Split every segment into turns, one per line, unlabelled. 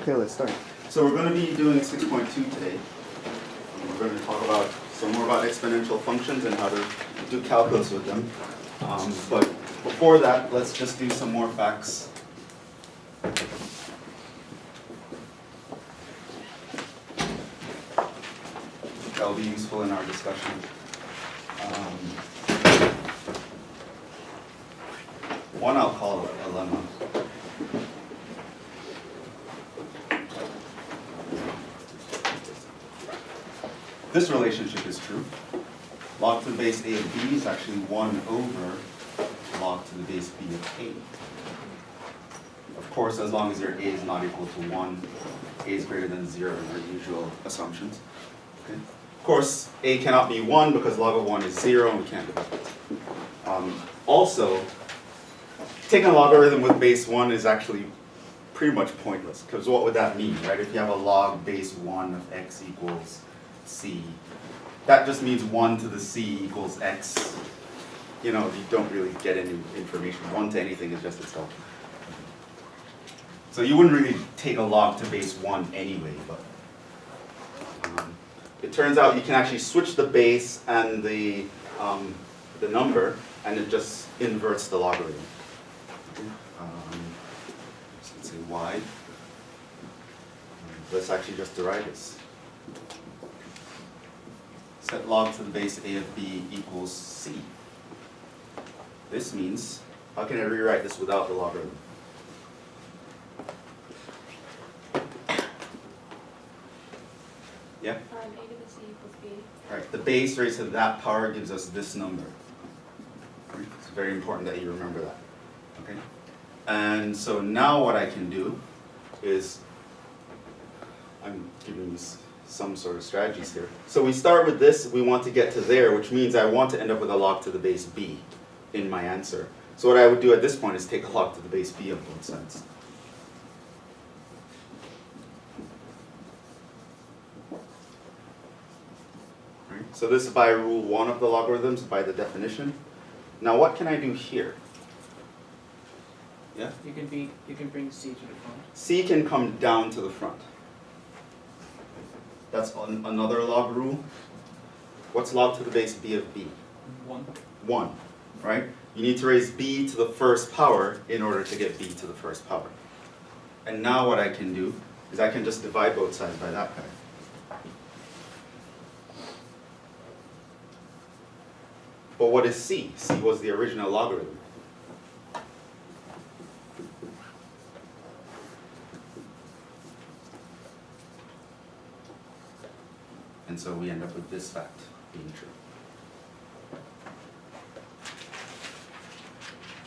Okay, let's start. So we're going to be doing 6.2 today. We're going to talk about some more about exponential functions and how to do calculus with them. But before that, let's just do some more facts. That will be useful in our discussion. One I'll call a lemma. This relationship is true. Log to the base a of b is actually 1 over log to the base b of a. Of course, as long as your a is not equal to 1, a is greater than 0 in our usual assumptions. Okay. Of course, a cannot be 1 because log of 1 is 0 and we can't divide it. Also, taking a logarithm with base 1 is actually pretty much pointless, because what would that mean, right? If you have a log base 1 of x equals c, that just means 1 to the c equals x. You know, you don't really get any information. 1 to anything is just itself. So you wouldn't really take a log to base 1 anyway, but it turns out you can actually switch the base and the number, and it just inverts the logarithm. So let's say y. Let's actually just derive this. Set log to the base a of b equals c. This means, how can I rewrite this without the logarithm? Yeah?
A to the c equals b.
Right, the base raised to that power gives us this number. Right? It's very important that you remember that. Okay? And so now what I can do is, I'm giving you some sort of strategies here. So we start with this, we want to get to there, which means I want to end up with a log to the base b in my answer. So what I would do at this point is take a log to the base b on both sides. Right? So this is by rule 1 of the logarithms, by the definition. Now what can I do here? Yeah?
You can bring c to the front.
C can come down to the front. That's another log rule. What's log to the base b of b?
1.
1, right? You need to raise b to the first power in order to get b to the first power. And now what I can do is I can just divide both sides by that guy. But what is c? C was the original logarithm. And so we end up with this fact being true.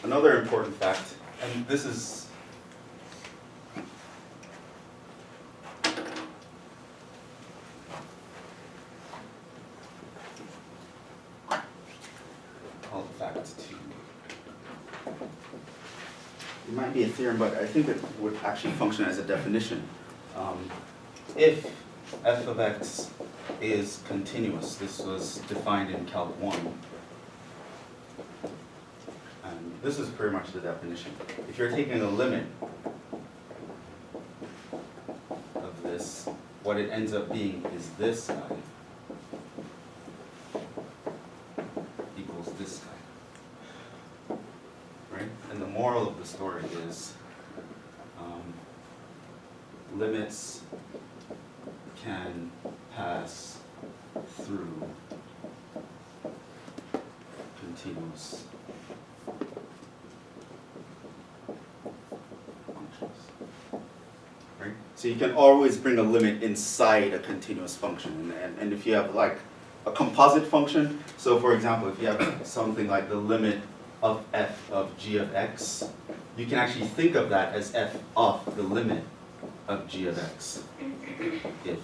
Another important fact, and this is called fact 2. It might be a theorem, but I think it would actually function as a definition. If f of x is continuous, this was defined in Calc 1. And this is pretty much the definition. If you're taking a limit of this, what it ends up being is this guy equals this guy. Right? And the moral of the story is limits can pass through continuous functions. Right? So you can always bring a limit inside a continuous function. And if you have like a composite function, so for example, if you have something like the limit of f of g of x, you can actually think of that as f of the limit of g of x if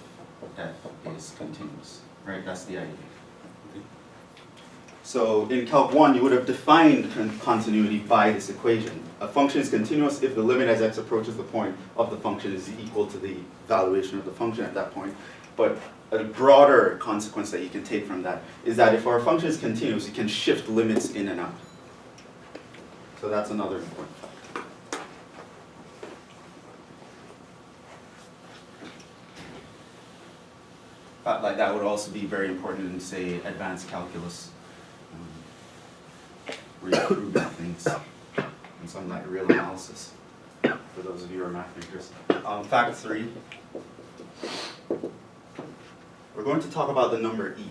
f is continuous, right? That's the idea. Okay. So in Calc 1, you would have defined continuity by this equation. A function is continuous if the limit as x approaches the point of the function is equal to the valuation of the function at that point. But a broader consequence that you can take from that is that if our function is continuous, you can shift limits in and out. So that's another important fact. fact like that would also be very important in, say, advanced calculus, where you're proving things, and some like real analysis, for those of you who are math majors. Fact 3, we're going to talk about the number e.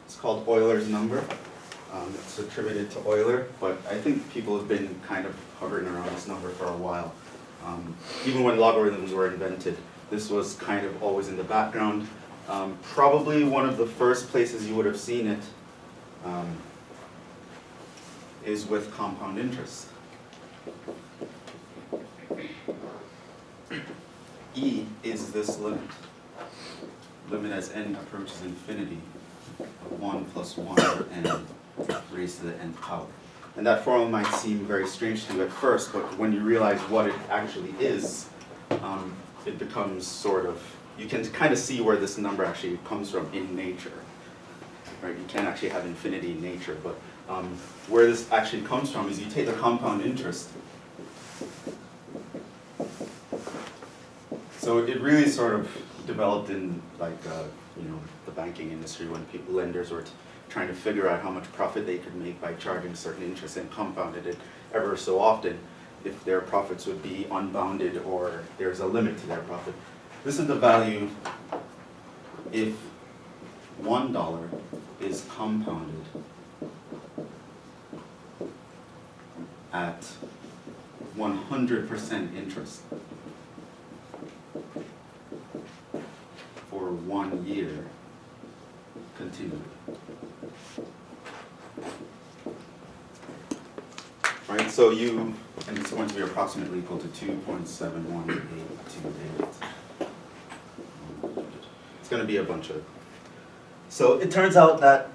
It's called Euler's number. It's attributed to Euler, but I think people have been kind of hovering around this number for a while. Even when logarithms were invented, this was kind of always in the background. Probably one of the first places you would have seen it is with compound interest. E is this limit. Limit as n approaches infinity of 1 plus 1 over n raised to the nth power. And that formula might seem very strange to you at first, but when you realize what it actually is, it becomes sort of, you can kind of see where this number actually comes from in nature. Right? You can't actually have infinity in nature, but where this actually comes from is you take the compound interest. So it really sort of developed in like the banking industry when lenders were trying to figure out how much profit they could make by charging certain interest and compounded it ever so often if their profits would be unbounded or there's a limit to their profit. This is the value if $1 is compounded at 100% interest for 1 year continually. Right, so and it's going to be approximately equal to 2.71828. It's going to be a bunch of. So it turns out that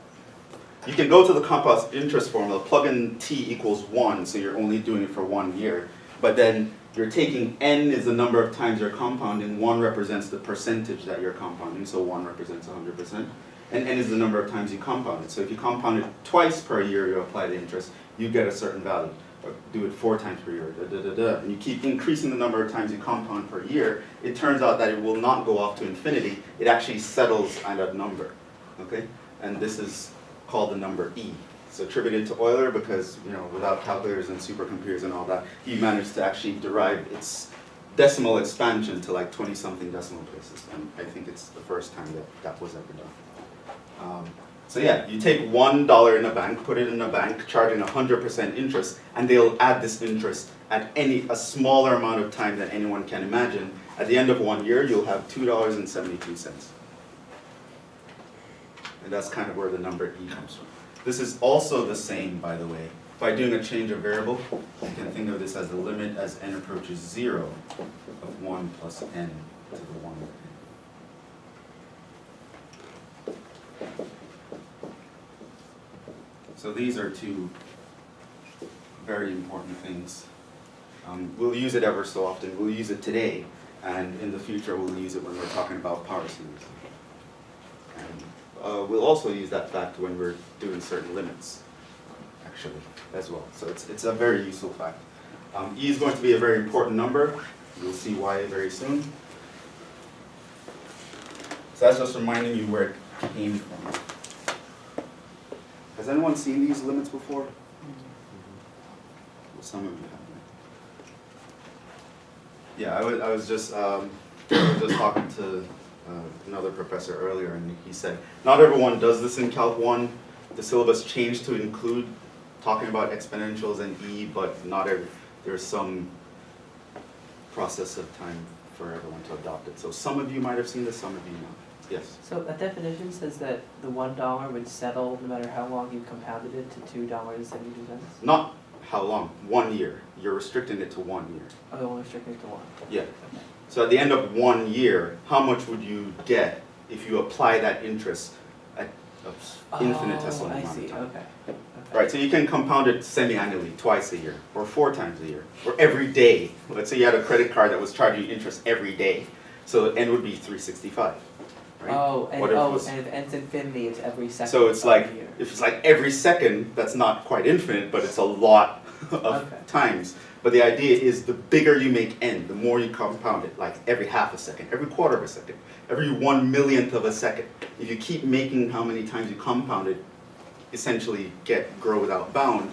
you can go to the compound interest formula, plug in t equals 1, so you're only doing it for 1 year. But then you're taking n is the number of times you're compounding, 1 represents the percentage that you're compounding, so 1 represents 100%. And n is the number of times you compound it. So if you compound it twice per year, you apply the interest, you get a certain value. Or do it 4 times per year, and you keep increasing the number of times you compound per year, it turns out that it will not go off to infinity, it actually settles at a number, okay? And this is called the number e. It's attributed to Euler because, without calculators and supercomputers and all that, he managed to actually derive its decimal expansion to like 20-something decimal places, and I think it's the first time that was ever done. So yeah, you take $1 in a bank, put it in a bank, charging 100% interest, and they'll add this interest at a smaller amount of time than anyone can imagine. At the end of 1 year, you'll have $2.72. And that's kind of where the number e comes from. This is also the same, by the way. By doing a change of variable, you can think of this as the limit as n approaches 0 of 1 plus n to the 1 over n. So these are two very important things. We'll use it ever so often. We'll use it today, and in the future we'll use it when we're talking about power series. And we'll also use that fact when we're doing certain limits, actually, as well. So it's a very useful fact. E is going to be a very important number. You'll see why very soon. So that's just reminding you where it came from. Has anyone seen these limits before? Well, some of you have. Yeah, I was just talking to another professor earlier, and he said not everyone does this in Calc 1. The syllabus changed to include talking about exponentials and e, but there's some process of time for everyone to adopt it. So some of you might have seen this, some of you not. Yes?
So a definition says that the $1 would settle no matter how long you compounded it to $2.72?
Not how long, 1 year. You're restricting it to 1 year.
Oh, they're only restricted to 1.
Yeah. So at the end of 1 year, how much would you get if you apply that interest at an infinitesimal amount of time?
Okay.
Right, so you can compound it semi-annually, twice a year, or 4 times a year, or every day. Let's say you had a credit card that was charging you interest every day. So n would be 365. Right?
Oh, and
and
if it ends infinity, it's every second.
So it's like,
year.
if it's like every second, that's not quite infinite, but it's a lot of times. But the idea is the bigger you make n, the more you compound it, like every half a second, every quarter of a second, every 1/1,000,000th of a second. If you keep making how many times you compound it, essentially grow without bound,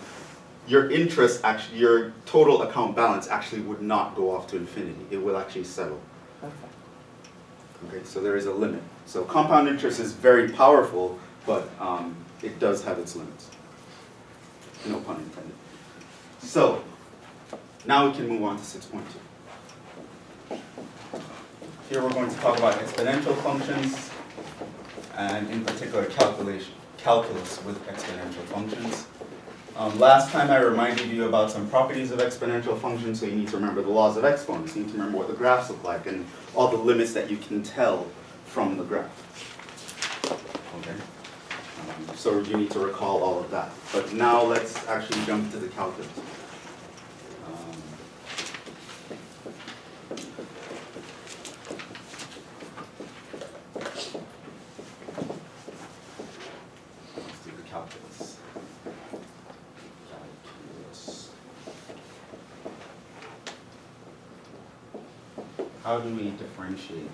your interest actually, your total account balance actually would not go off to infinity. It will actually settle.
Okay.
Okay, so there is a limit. So compound interest is very powerful, but it does have its limits. No pun intended. So now we can move on to 6.2. Here we're going to talk about exponential functions, and in particular calculus with exponential functions. Last time I reminded you about some properties of exponential functions, so you need to remember the laws of exponents. You need to remember what the graphs look like and all the limits that you can tell from the graph. Okay? So you need to recall all of that. But now let's actually jump to the calculus. Let's do the calculus. How do we differentiate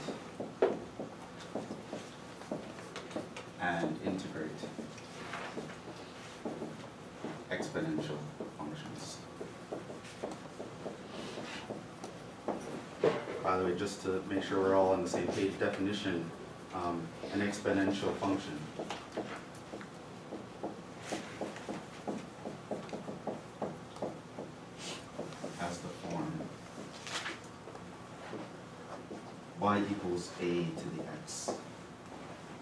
and integrate exponential functions? By the way, just to make sure we're all on the same page, definition, an exponential function has the form y equals a to the x,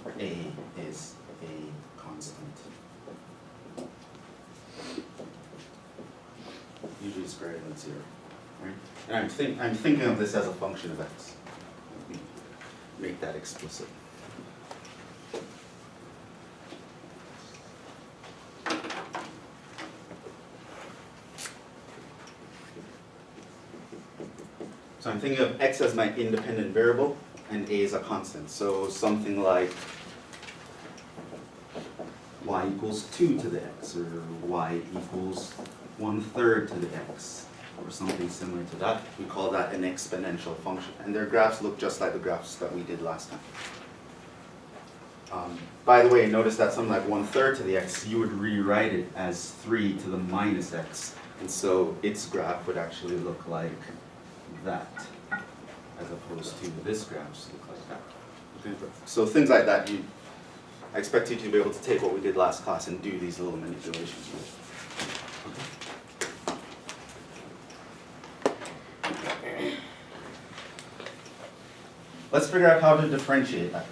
where a is a constant. Usually it's greater than 0, right? And I'm thinking of this as a function of x. Let me make that explicit. So I'm thinking of x as my independent variable and a as a constant. So something like y equals 2 to the x, or y equals 1/3 to the x, or something similar to that. We call that an exponential function. And their graphs look just like the graphs that we did last time. By the way, notice that something like 1/3 to the x, you would rewrite it as 3 to the minus x. And so its graph would actually look like that, as opposed to this graph look like that. Okay. So things like that, I expect you to be able to take what we did last class and do these little manipulations with. Okay. Let's figure out how to differentiate that.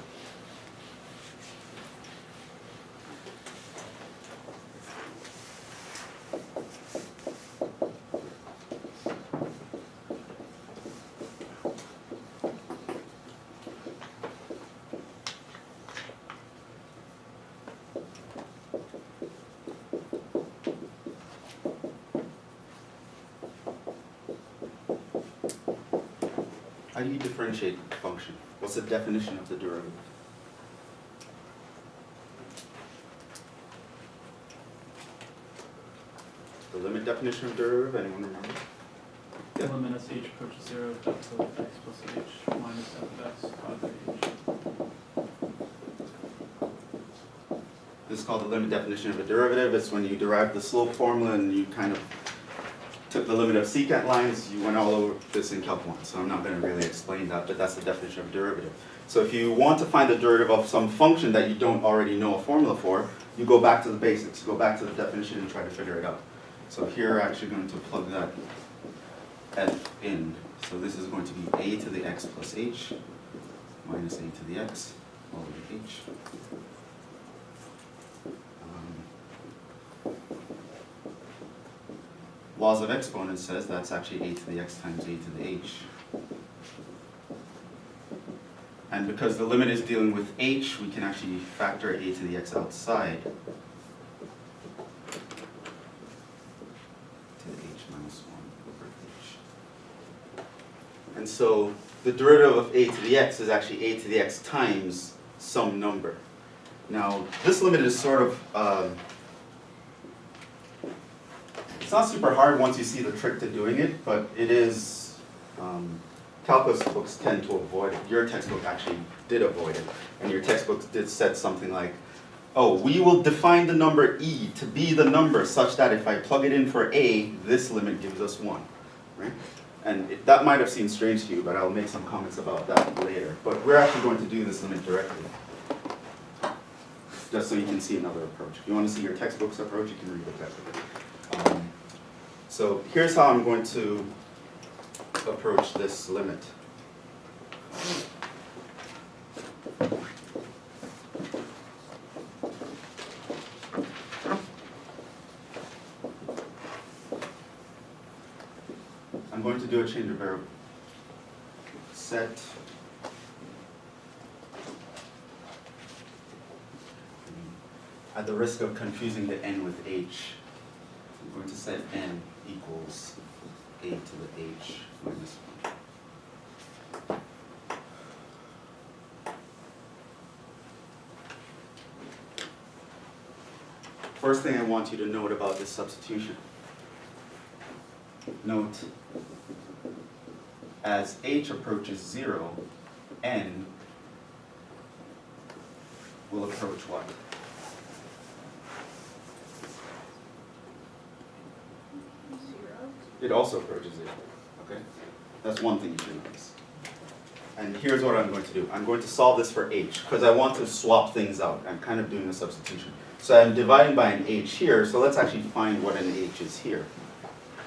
How do you differentiate a function? What's the definition of the derivative? The limit definition of derivative, anyone remember?
The limit as h approaches 0 of f of x plus h minus f of x quadrate h.
This is called the limit definition of a derivative. It's when you derive the slope formula and you kind of took the limit of secant lines. You went all over this in Calc 1, so I'm not going to really explain that, but that's the definition of derivative. So if you want to find the derivative of some function that you don't already know a formula for, you go back to the basics. You go back to the definition and try to figure it out. So here we're actually going to plug that f in. So this is going to be a to the x plus h minus a to the x over h. Laws of exponents says that's actually a to the x times a to the h. And because the limit is dealing with h, we can actually factor a to the x outside to the h minus 1 over h. And so the derivative of a to the x is actually a to the x times some number. Now, this limit is sort of It's not super hard once you see the trick to doing it, but it is, calculus books tend to avoid it. Your textbook actually did avoid it, and your textbook did said something like, oh, we will define the number e to be the number such that if I plug it in for a, this limit gives us 1, right? And that might have seemed strange to you, but I'll make some comments about that later. But we're actually going to do this limit directly, just so you can see another approach. If you want to see your textbook's approach, you can read the textbook. So here's how I'm going to approach this limit. I'm going to do a change of variable. Set at the risk of confusing the n with h, I'm going to set n equals a to the h minus 1. First thing I want you to note about this substitution. Note, as h approaches 0, n will approach what? It also approaches 0, okay? That's one thing you should notice. And here's what I'm going to do. I'm going to solve this for h, because I want to swap things out. I'm kind of doing a substitution. So I'm dividing by an h here, so let's actually find what an h is here.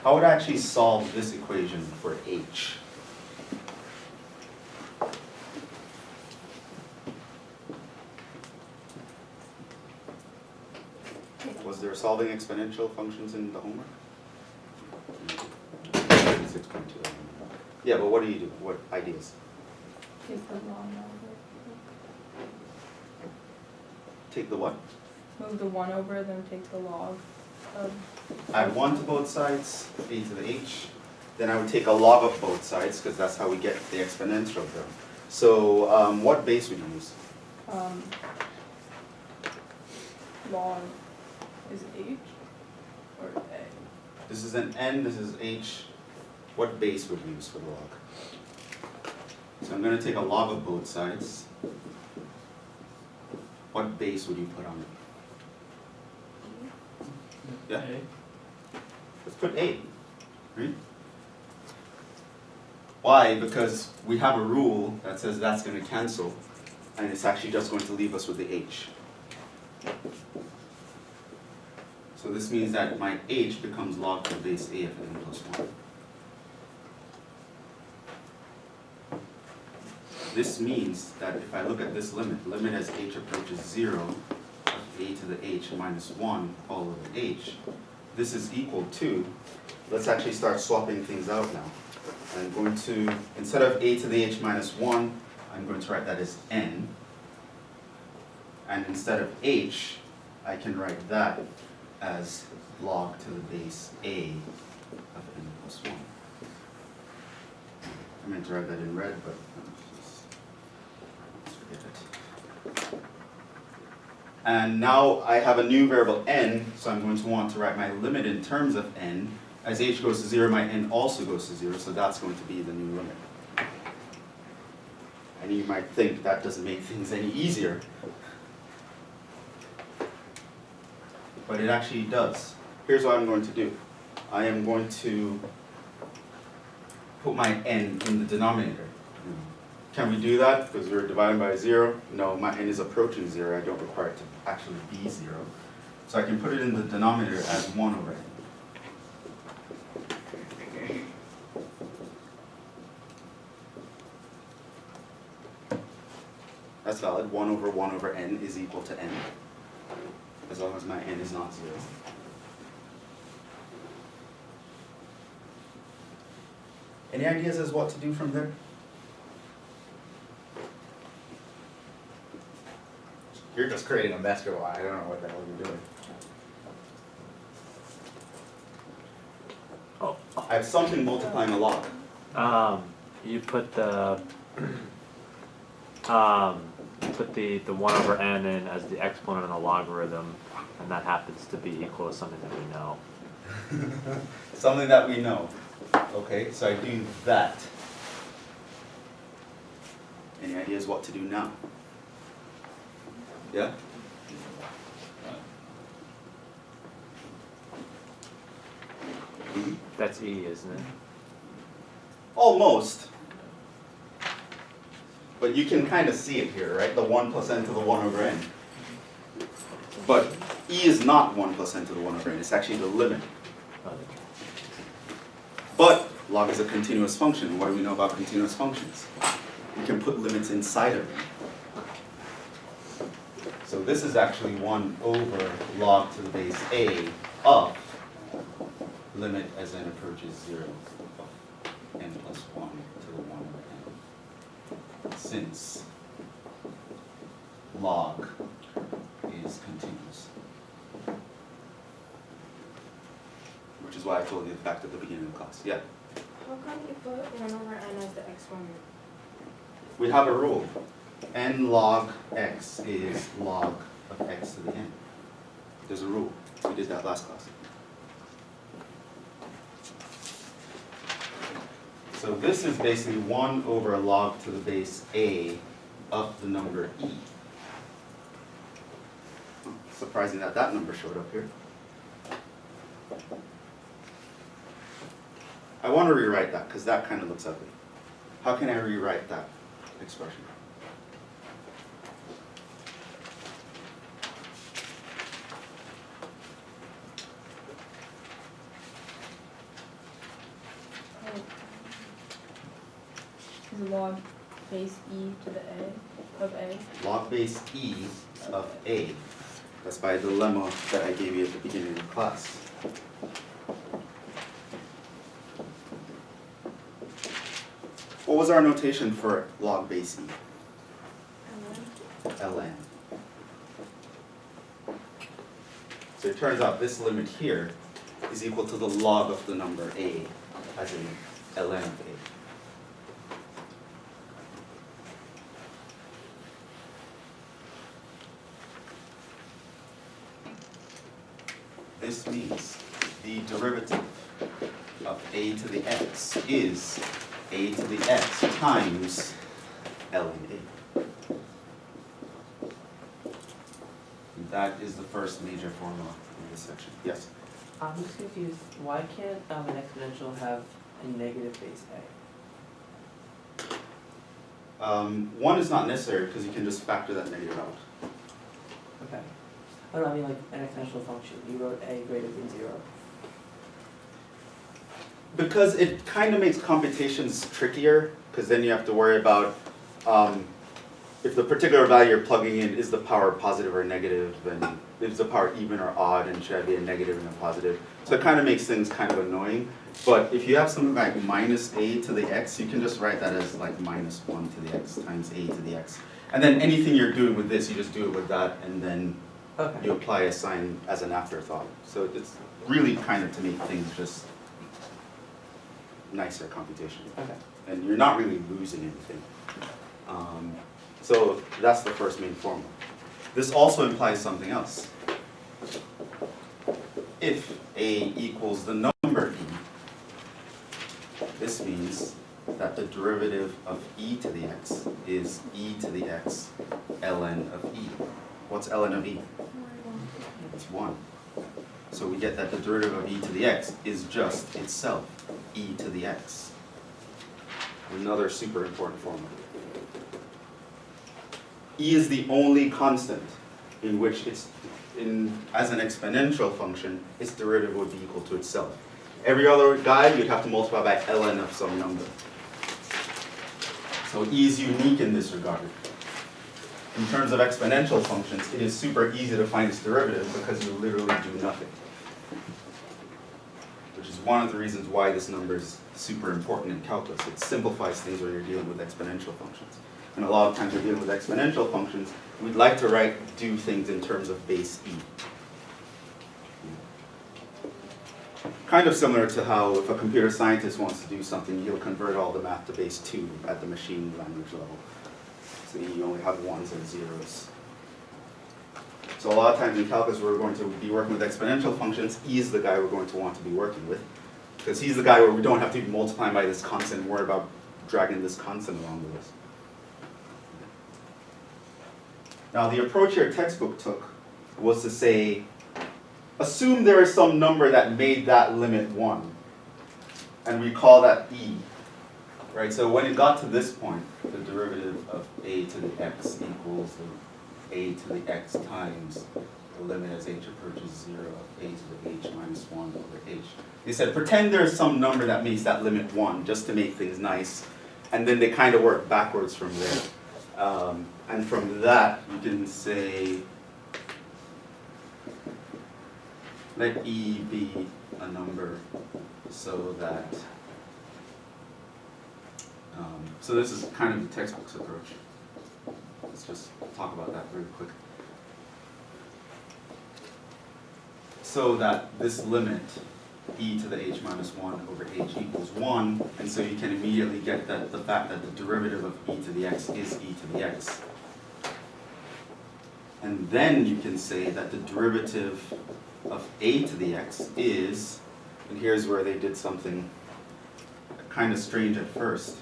How would I actually solve this equation for h? Was there solving exponential functions in the homework? 6.2. Yeah, but what do you do? What ideas?
Take the long over.
Take the what?
Move the 1 over, then take the log of.
Add 1 to both sides, a to the h. Then I would take a log of both sides, because that's how we get the exponential term. So what base would you use?
Log is h or a?
This is an n, this is h. What base would you use for the log? So I'm going to take a log of both sides. What base would you put on it? Yeah.
A.
Let's put a, right? Why? Because we have a rule that says that's going to cancel, and it's actually just going to leave us with the h. So this means that my h becomes log to the base a of n plus 1. This means that if I look at this limit as h approaches 0, of a to the h minus 1 all over h, this is equal to, let's actually start swapping things out now. I'm going to, instead of a to the h minus 1, I'm going to write that as n. And instead of h, I can write that as log to the base a of n plus 1. I meant to write that in red, but let's forget it. And now I have a new variable n, so I'm going to want to write my limit in terms of n. As h goes to 0, my n also goes to 0, so that's going to be the new limit. And you might think that doesn't make things any easier, but it actually does. Here's what I'm going to do. I am going to put my n in the denominator. Can we do that? Because we're dividing by 0. No, my n is approaching 0. I don't require it to actually be 0. So I can put it in the denominator as 1 over n. That's valid. 1 over n is equal to n, as long as my n is not 0. Any ideas as what to do from there?
You're just creating a basketball. I don't know what the hell you're doing.
I have something multiplying a log.
You put the the 1 over n in as the exponent of the logarithm, and that happens to be equal to something that we know.
Something that we know. Okay, so I do that. Any ideas what to do now? Yeah? Mhm.
That's E, isn't it?
Almost. But you can kind of see it here, right? The 1 plus n to the 1 over n. But E is not 1 plus n to the 1 over n. It's actually the limit. But log is a continuous function. And what do we know about continuous functions? We can put limits inside of them. So this is actually 1 over log to the base a of limit as n approaches 0 of n plus 1 to the 1 over n. Since log is continuous. Which is why I told you the fact at the beginning of the class. Yeah?
How come you put 1 over n as the exponent?
We have a rule. N log x is log of x to the n. There's a rule. We did that last class. So this is basically 1 over log to the base a of the number e. Surprising that that number showed up here. I want to rewrite that because that kind of looks ugly. How can I rewrite that expression?
Is log base e to the a of a.
Log base e of a. That's by a dilemma that I gave you at the beginning of the class. What was our notation for log base e? ln. So it turns out this limit here is equal to the log of the number a, as in ln of a. This means the derivative of a to the x is a to the x times ln a. And that is the first major formula in this section. Yes?
I'm just confused, why can't an exponential have a negative base a?
1 is not necessary because you can just factor that negative out.
Okay. Oh no, I mean like an exponential function, you wrote a greater than 0.
Because it kind of makes computations trickier, because then you have to worry about if the particular value you're plugging in is the power positive or negative, and is the power even or odd, and should I be a negative and a positive. So it kind of makes things kind of annoying. But if you have something like minus a to the x, you can just write that as like minus 1 to the x times a to the x. And then anything you're doing with this, you just do it with that, and then
Okay.
you apply a sign as an afterthought. So it's really kind of to make things just nicer computation.
Okay.
And you're not really losing anything. So that's the first main formula. This also implies something else. If a equals the number e, this means that the derivative of e to the x is e to the x ln of e. What's ln of e? It's 1. So we get that the derivative of e to the x is just itself e to the x. Another super important formula. E is the only constant in which as an exponential function, its derivative would be equal to itself. Every other guy, you'd have to multiply by ln of some number. So E is unique in this regard. In terms of exponential functions, it is super easy to find its derivative because you literally do nothing. Which is one of the reasons why this number is super important in calculus. It simplifies things when you're dealing with exponential functions. And a lot of times we're dealing with exponential functions, we'd like to do things in terms of base e. Kind of similar to how if a computer scientist wants to do something, he'll convert all the math to base 2 at the machine language level. So you only have 1s and 0s. So a lot of times in calculus, we're going to be working with exponential functions. E is the guy we're going to want to be working with, because he's the guy where we don't have to be multiplying by this constant and worry about dragging this constant along with us. Now the approach your textbook took was to say, assume there is some number that made that limit 1, and we call that e. Right, so when it got to this point, the derivative of a to the x equals a to the x times the limit as h approaches 0 of a to the h minus 1 over h. They said, pretend there's some number that makes that limit 1, just to make things nice, and then they kind of work backwards from there. And from that, you can say, let e be a number so that, so this is kind of the textbook's approach. Let's just talk about that very quick. So that this limit, e to the h minus 1 over h equals 1, and so you can immediately get that the fact that the derivative of e to the x is e to the x. And then you can say that the derivative of a to the x is, and here's where they did something kind of strange at first.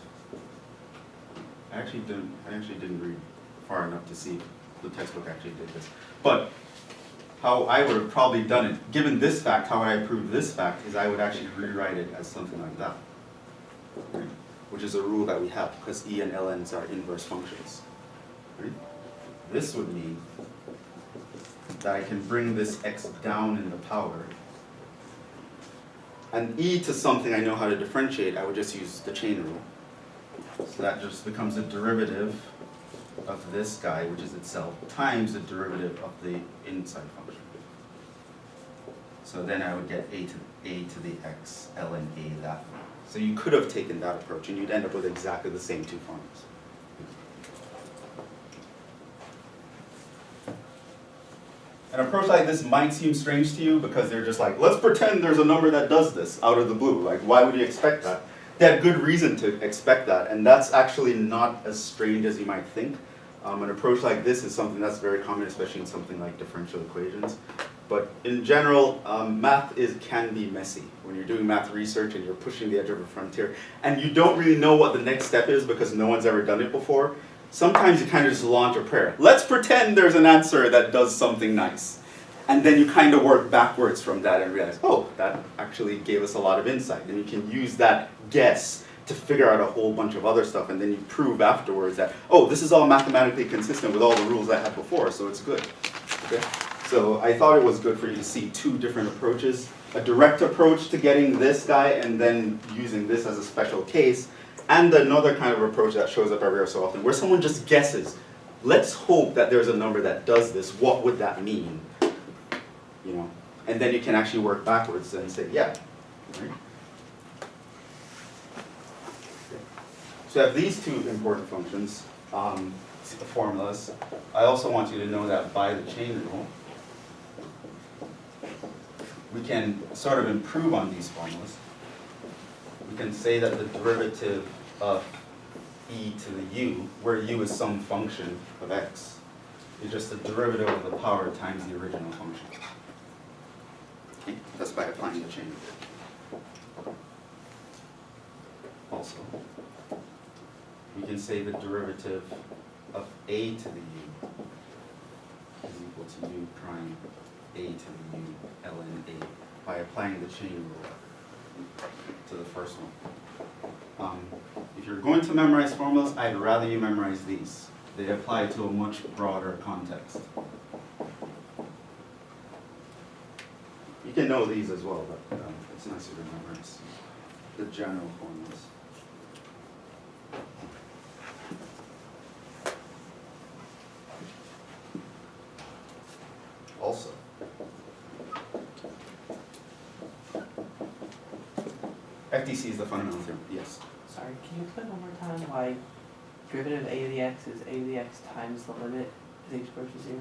I actually didn't read far enough to see if the textbook actually did this. But how I would have probably done it, given this fact, how I prove this fact is I would actually rewrite it as something like that, right? Which is a rule that we have because e and ln's are inverse functions. Right? This would mean that I can bring this x down in the power, and e to something I know how to differentiate, I would just use the chain rule. So that just becomes the derivative of this guy, which is itself, times the derivative of the inside function. So then I would get a to the x ln a that way. So you could have taken that approach and you'd end up with exactly the same two formulas. An approach like this might seem strange to you because they're just like, let's pretend there's a number that does this out of the blue. Like, why would you expect that? They had good reason to expect that, and that's actually not as strange as you might think. An approach like this is something that's very common, especially in something like differential equations. But in general, math can be messy. When you're doing math research and you're pushing the edge of a frontier, and you don't really know what the next step is because no one's ever done it before, sometimes you kind of just launch a prayer. Let's pretend there's an answer that does something nice. And then you kind of work backwards from that and realize, oh, that actually gave us a lot of insight. And you can use that guess to figure out a whole bunch of other stuff, and then you prove afterwards that, oh, this is all mathematically consistent with all the rules I had before, so it's good. Okay? So I thought it was good for you to see two different approaches, a direct approach to getting this guy and then using this as a special case, and another kind of approach that shows up every so often, where someone just guesses, let's hope that there's a number that does this, what would that mean? You know, and then you can actually work backwards and say, yeah. Right? So I have these two important functions, formulas. I also want you to know that by the chain rule, we can sort of improve on these formulas. We can say that the derivative of e to the u, where u is some function of x, is just the derivative of the power times the original function. Okay? That's by applying the chain rule. Also, we can say the derivative of a to the u is equal to u prime a to the u ln a by applying the chain rule to the first one. If you're going to memorize formulas, I'd rather you memorize these. They apply to a much broader context. You can know these as well, but it's nicer to memorize the general formulas. Also, FDC is the fundamental theorem, yes.
Sorry, can you explain one more time why derivative of a to the x is a to the x times the limit as h approaches 0?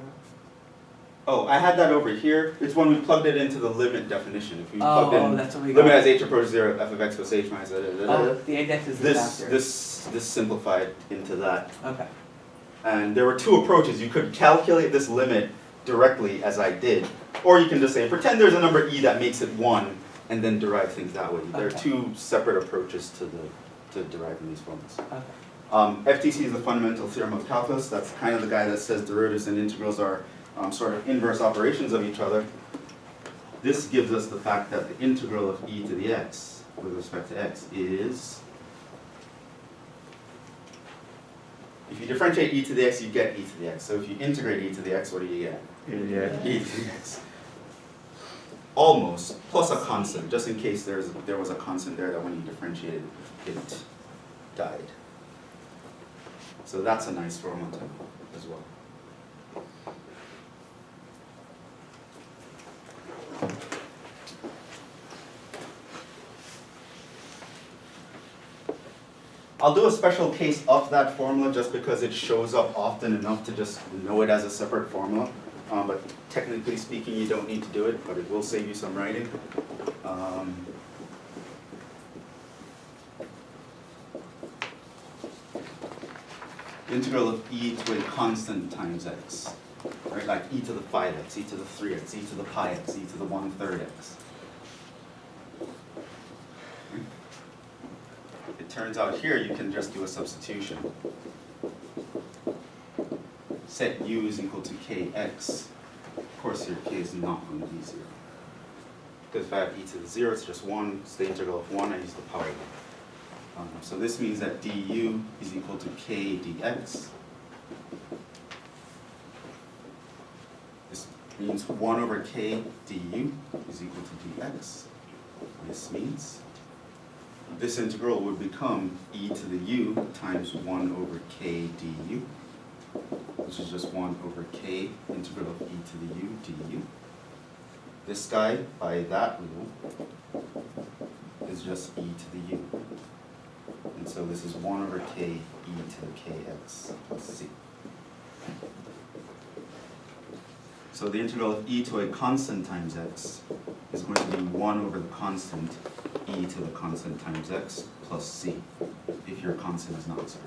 Oh, I had that over here. It's when we plugged it into the limit definition. If we plugged in
that's what we got.
limit as h approaches 0, f of x plus h minus
The index is the factor.
this simplified into that.
Okay.
And there were two approaches. You could calculate this limit directly as I did. Or you can just say, pretend there's a number e that makes it 1, and then derive things that way. There are
Okay.
two separate approaches to deriving these formulas.
Okay.
FTC is the fundamental theorem of calculus. That's kind of the guy that says derivatives and integrals are sort of inverse operations of each other. This gives us the fact that the integral of e to the x with respect to x is, if you differentiate e to the x, you get e to the x. So if you integrate e to the x, what do you get?
Yeah.
E to the x. Almost, plus a constant, just in case there was a constant there that when you differentiated, it died. So that's a nice formula as well. I'll do a special case of that formula just because it shows up often enough to just know it as a separate formula. But technically speaking, you don't need to do it, but it will save you some writing. Integral of e to a constant times x, right? Like e to the 5x, e to the 3x, e to the pi x, e to the 1/3 x. It turns out here you can just do a substitution. Set u is equal to kx. Of course here k is not going to be 0. Because if I have e to the 0, it's just 1. It's the integral of 1, I use the power 1. So this means that du is equal to k dx. This means 1 over k du is equal to dx. This means this integral would become e to the u times 1 over k du, which is just 1 over k integral of e to the u du. This guy, by that rule, is just e to the u. And so this is 1 over k e to the kx plus c. So the integral of e to a constant times x is going to be 1 over the constant e to the constant times x plus c, if your constant is not 0.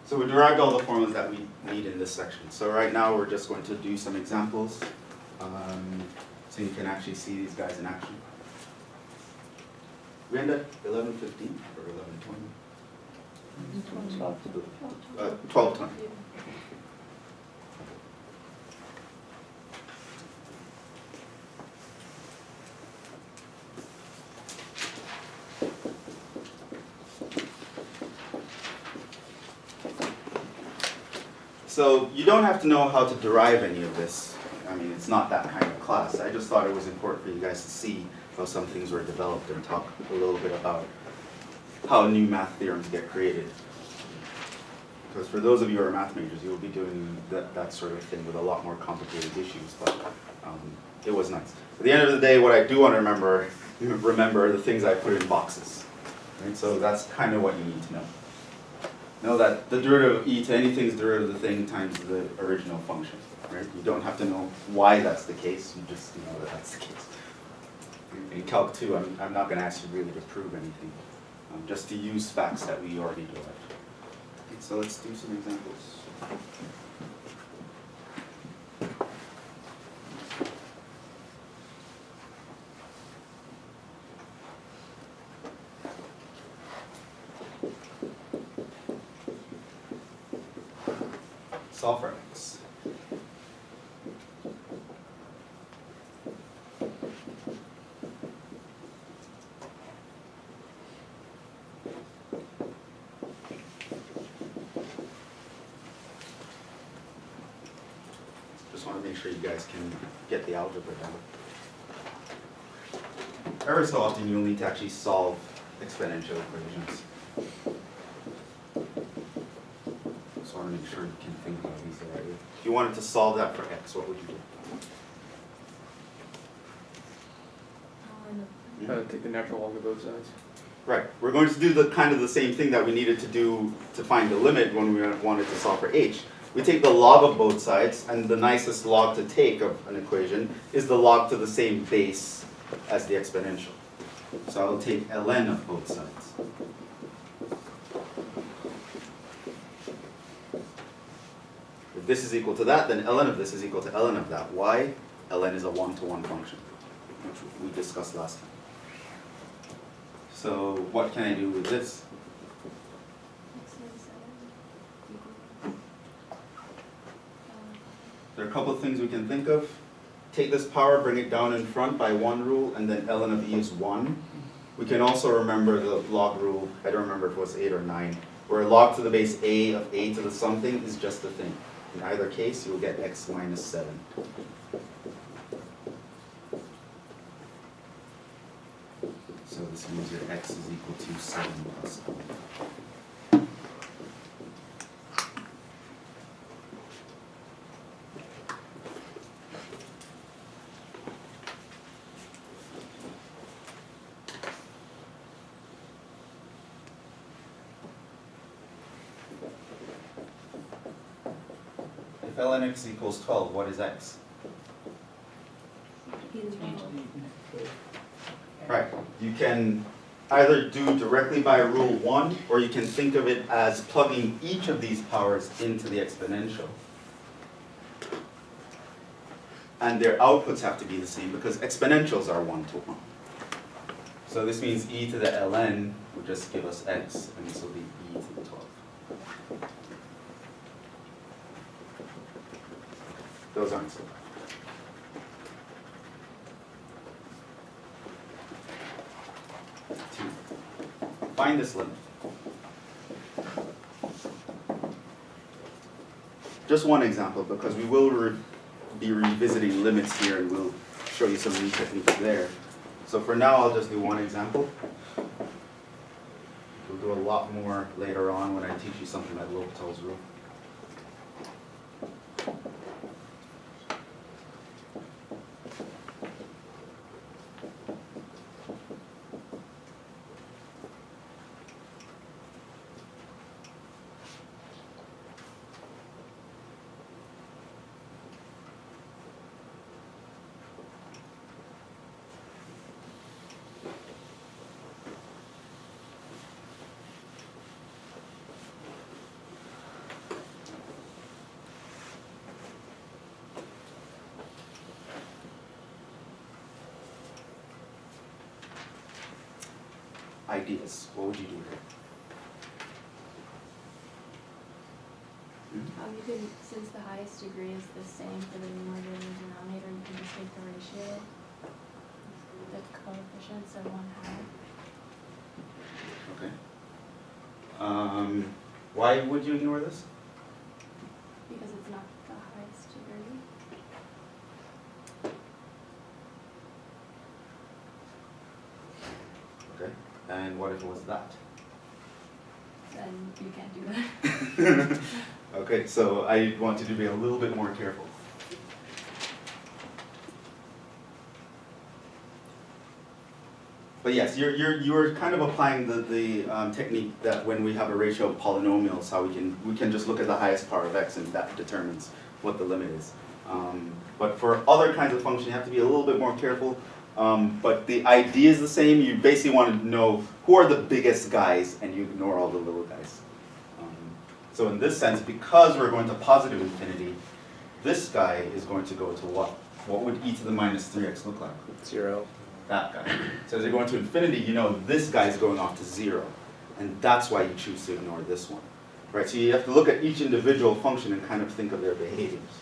So we derived all the formulas that we need in this section. So right now we're just going to do some examples so you can actually see these guys in action. We end at 11:15 or 11:20? 12:20. So you don't have to know how to derive any of this. I mean, it's not that kind of class. I just thought it was important for you guys to see how some things were developed and talk a little bit about how new math theorems get created. Because for those of you who are math majors, you will be doing that sort of thing with a lot more complicated issues, but it was nice. At the end of the day, what I do want to remember are the things I put in boxes. Right? So that's kind of what you need to know. Know that the derivative of e to anything is the derivative of the thing times the original function. Right? You don't have to know why that's the case, you just know that that's the case. In Calc 2, I'm not going to ask you really to prove anything, just to use facts that we already derived. Okay, so let's do some examples. Solve for x. Just want to make sure you guys can get the algebra down. Every so often you'll need to actually solve exponential equations. So I want to make sure you can think about these the right way. If you wanted to solve that for x, what would you do?
take the natural log of both sides.
Right, we're going to do the kind of the same thing that we needed to do to find the limit when we wanted to solve for h. We take the log of both sides, and the nicest log to take of an equation is the log to the same base as the exponential. So I will take ln of both sides. If this is equal to that, then ln of this is equal to ln of that. Why? ln is a one-to-one function, which we discussed last time. So what can I do with this? There are a couple of things we can think of. Take this power, bring it down in front by one rule, and then ln of e is 1. We can also remember the log rule, I don't remember if it was 8 or 9, where log to the base a of a to the something is just a thing. In either case, you'll get x minus 7. So this means your x is equal to 7 plus 1. If ln x equals 12, what is x? Right, you can either do directly by rule 1, or you can think of it as plugging each of these powers into the exponential. And their outputs have to be the same because exponentials are 1-to-1. So this means e to the ln would just give us x, and this will be e to the 12. Those aren't so bad. Find this limit. Just one example, because we will be revisiting limits here, and we'll show you some new techniques there. So for now, I'll just do one example. We'll do a lot more later on when I teach you something like L'Hopital's rule. Ideas. What would you do here?
You can, since the highest degree is the same for the numerator and the denominator, you can just take the ratio, the coefficients of 1/2.
Okay. Why would you ignore this?
Because it's not the highest degree.
Okay. And what if it was that?
Then you can't do that.
Okay, so I want you to be a little bit more careful. But yes, you're kind of applying the technique that when we have a ratio of polynomials, how we can just look at the highest power of x, and that determines what the limit is. But for other kinds of functions, you have to be a little bit more careful. But the idea is the same. You basically want to know who are the biggest guys, and you ignore all the little guys. So in this sense, because we're going to positive infinity, this guy is going to go to what? What would e to the minus 3x look like?
0.
That guy. So as you're going to infinity, you know this guy is going off to 0. And that's why you choose to ignore this one. Right? So you have to look at each individual function and kind of think of their behaviors.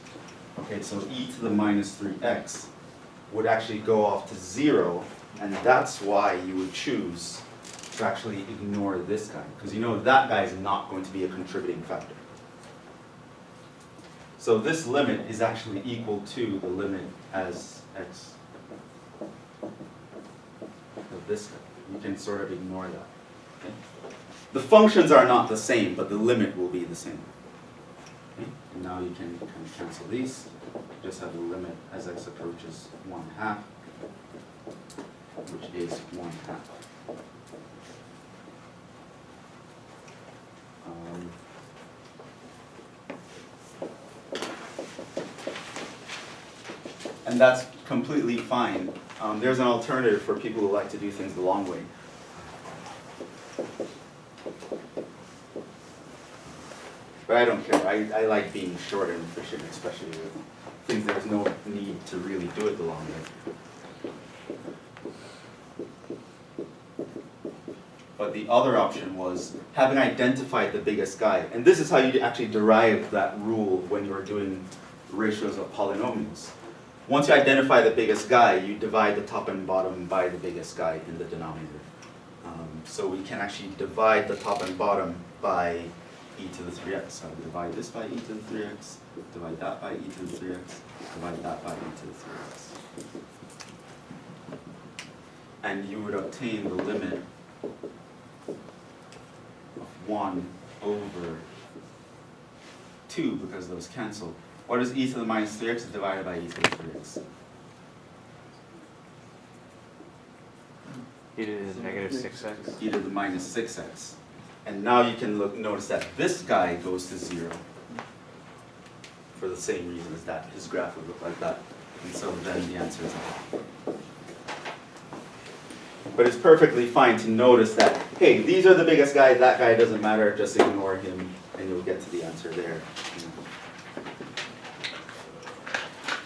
Okay, so e to the minus 3x would actually go off to 0, and that's why you would choose to actually ignore this guy, because you know that guy is not going to be a contributing factor. So this limit is actually equal to the limit as x of this guy. You can sort of ignore that. Okay? The functions are not the same, but the limit will be the same. Okay? And now you can kind of cancel these. Just have the limit as x approaches 1/2. which is 1/2. And that's completely fine. There's an alternative for people who like to do things the long way. But I don't care. I like being short and efficient, especially with things there's no need to really do it the long way. But the other option was having identified the biggest guy. And this is how you actually derive that rule when you're doing ratios of polynomials. Once you identify the biggest guy, you divide the top and bottom by the biggest guy in the denominator. So we can actually divide the top and bottom by e to the 3x. So I divide this by e to the 3x, divide that by e to the 3x, divide that by e to the 3x. And you would obtain the limit of 1 over 2 because those cancel. What is e to the minus 3x divided by e to the 3x?
E to the negative 6x.
E to the minus 6x. And now you can notice that this guy goes to 0 for the same reason as that. His graph would look like that. And so then the answer is no. But it's perfectly fine to notice that, hey, these are the biggest guys, that guy doesn't matter, just ignore him, and you'll get to the answer there.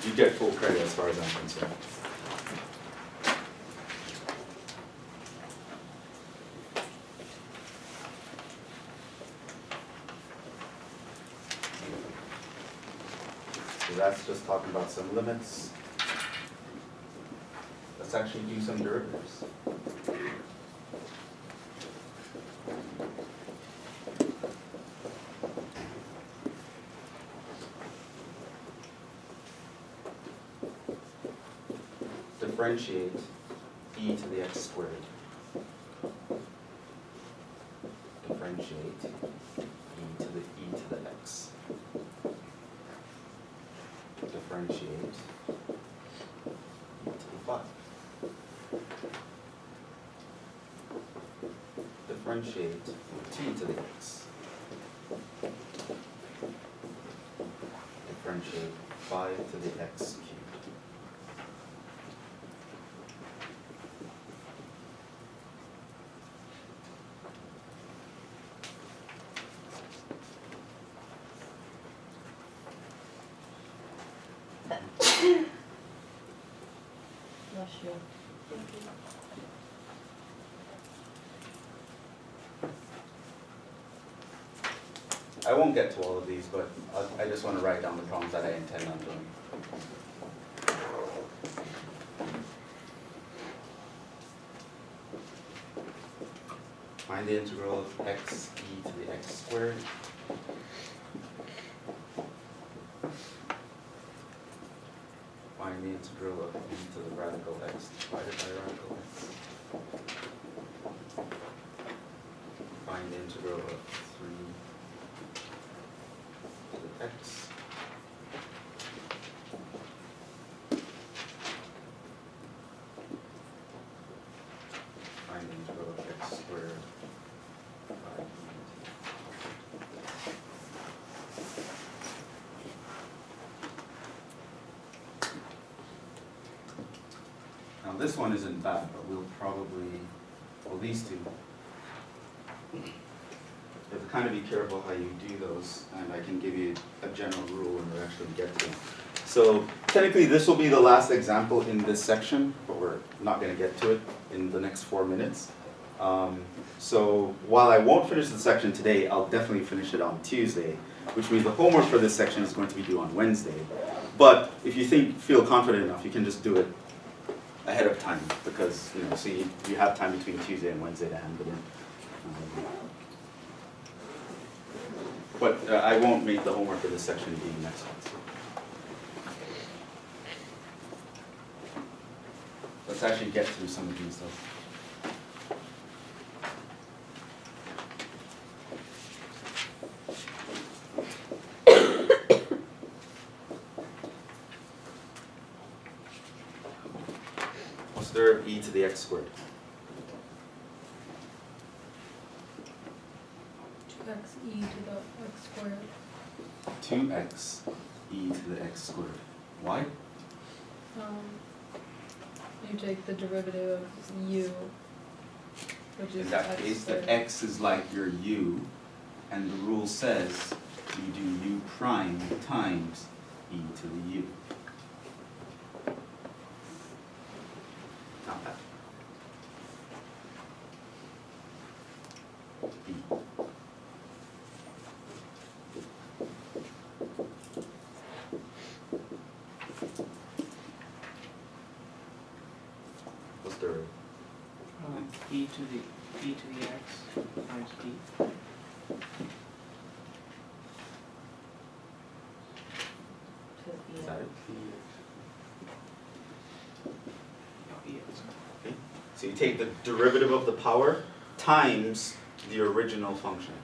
You get full credit as far as I'm concerned. So that's just talking about some limits. Let's actually do some derivatives. Differentiate e to the x squared. Differentiate e to the x. Differentiate e to the 5. Differentiate t to the x. Differentiate 5 to the x cubed.
Bless you.
I won't get to all of these, but I just want to write down the problems that I intend on doing. Find the integral of x e to the x squared. Find the integral of e to the radical x divided by radical x. Find the integral of 3 to the x. Find the integral of x squared by e. Now this one isn't bad, but we'll probably, well, these two, you have to kind of be careful how you do those, and I can give you a general rule when we actually get to them. So technically this will be the last example in this section, but we're not going to get to it in the next 4 minutes. So while I won't finish the section today, I'll definitely finish it on Tuesday, which means the homework for this section is going to be due on Wednesday. But if you feel confident enough, you can just do it ahead of time, because so you have time between Tuesday and Wednesday to hand it in. But I won't make the homework for this section be next month. Let's actually get through some of these though. there of e to the x squared?
2x e to the x squared.
2x e to the x squared. Why?
You take the derivative of u, which is
In that
x
case,
squared.
the x is like your u, and the rule says you do u prime times e to the u. Not that. E. What's the
E to the x times p.
is that it?
Oh, EX.
Okay. So you take the derivative of the power times the original function.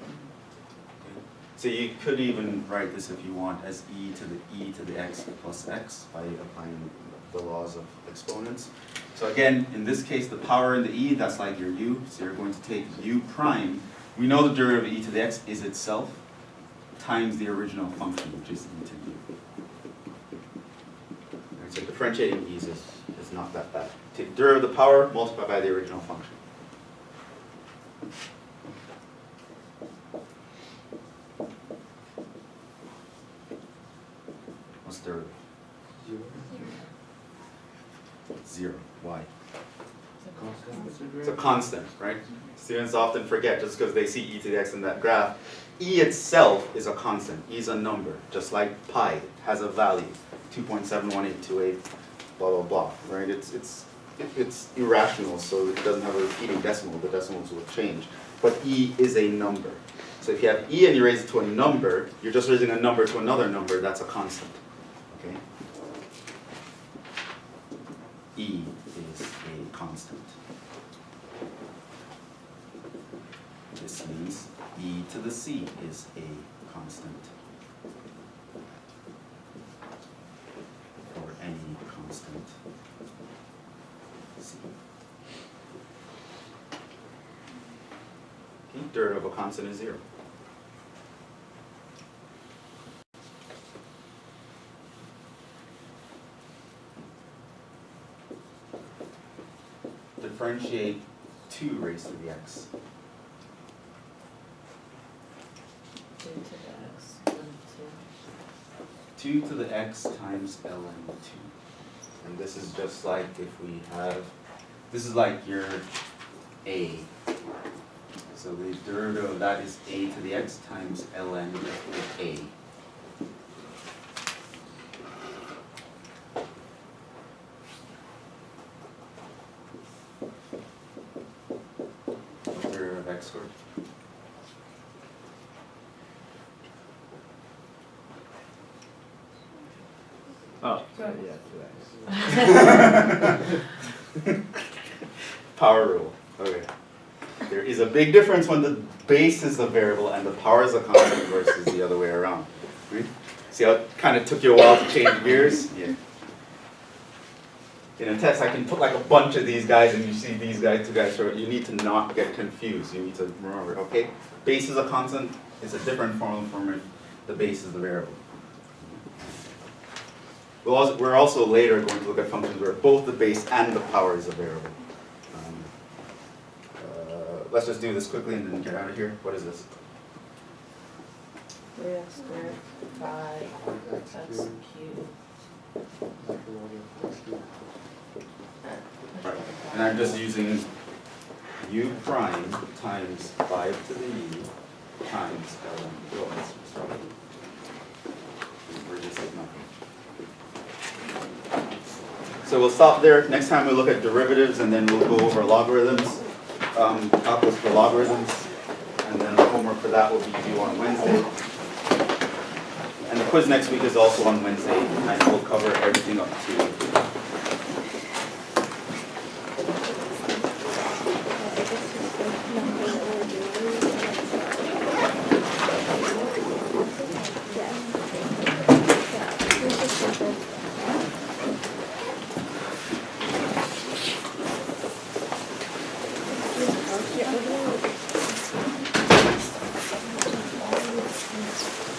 Okay. So you could even write this if you want as e to the x plus x by applying the laws of exponents. So again, in this case, the power in the e, that's like your u. So you're going to take u prime. We know the derivative of e to the x is itself times the original function, which is e to u. Alright, so differentiating e's is not that bad. Take the derivative of the power, multiply by the original function. What's the derivative? 0. Why? It's a constant, right? Students often forget just because they see e to the x in that graph. E itself is a constant. E is a number, just like pi has a value, 2.71828, blah blah blah, right? It's irrational, so it doesn't have a repeating decimal. The decimals will change, but e is a number. So if you have e and you raise it to a number, you're just raising a number to another number. That's a constant. Okay. E is a constant. This means e to the c is a constant. Or any constant c. Okay, derivative of a constant is 0. Differentiate 2 raised to the x.
2 to the x, 1
2 to the x times ln 2. And this is just like if we have, this is like your a. So the derivative of that is a to the x times ln a. What's the derivative of x squared?
Oh,
Power rule. Okay. There is a big difference when the base is a variable and the power is a constant versus the other way around. Right? See how it kind of took you a while to change gears? Yeah. In a text, I can put like a bunch of these guys and you see these guys, two guys short. You need to not get confused. You need to remember, okay? Base is a constant. It's a different formula from if the base is the variable. We're also later going to look at functions where both the base and the power is a variable. Let's just do this quickly and then get out of here. What is this?
3x squared, 5x cubed.
Right. And I'm just using u prime times 5 to the u times ln. We're just at nothing. So we'll stop there. Next time we'll look at derivatives and then we'll go over logarithms, calculus for logarithms, and then the homework for that will be due on Wednesday. And the quiz next week is also on Wednesday, and we'll cover everything up to
Yes.